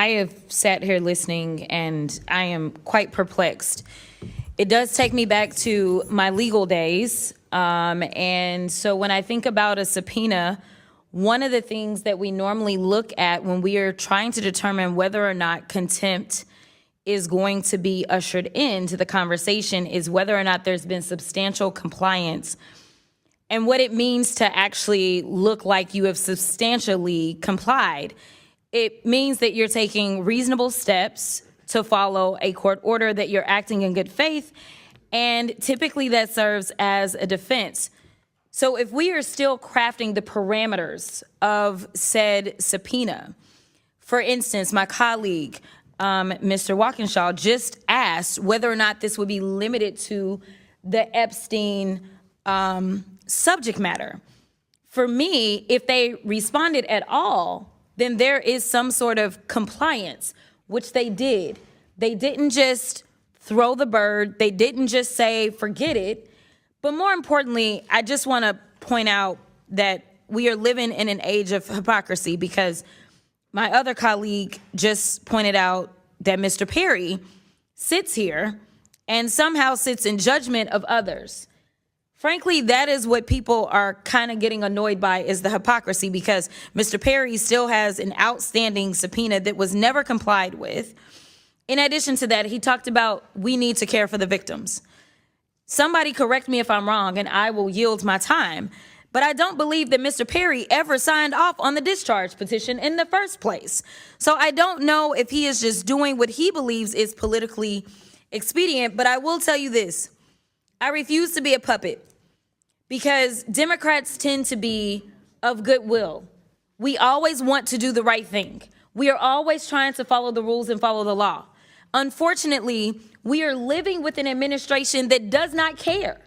I have sat here listening and I am quite perplexed. It does take me back to my legal days. And so when I think about a subpoena, one of the things that we normally look at when we are trying to determine whether or not contempt is going to be ushered into the conversation is whether or not there's been substantial compliance and what it means to actually look like you have substantially complied. It means that you're taking reasonable steps to follow a court order, that you're acting in good faith, and typically that serves as a defense. So if we are still crafting the parameters of said subpoena, for instance, my colleague, Mr. Walkinshaw, just asked whether or not this would be limited to the Epstein subject matter. For me, if they responded at all, then there is some sort of compliance, which they did. They didn't just throw the bird. They didn't just say, forget it. But more importantly, I just want to point out that we are living in an age of hypocrisy, because my other colleague just pointed out that Mr. Perry sits here and somehow sits in judgment of others. Frankly, that is what people are kind of getting annoyed by, is the hypocrisy, because Mr. Perry still has an outstanding subpoena that was never complied with. In addition to that, he talked about we need to care for the victims. Somebody correct me if I'm wrong, and I will yield my time. But I don't believe that Mr. Perry ever signed off on the discharge petition in the first place. So I don't know if he is just doing what he believes is politically expedient. But I will tell you this. I refuse to be a puppet, because Democrats tend to be of goodwill. We always want to do the right thing. We are always trying to follow the rules and follow the law. Unfortunately, we are living with an administration that does not care.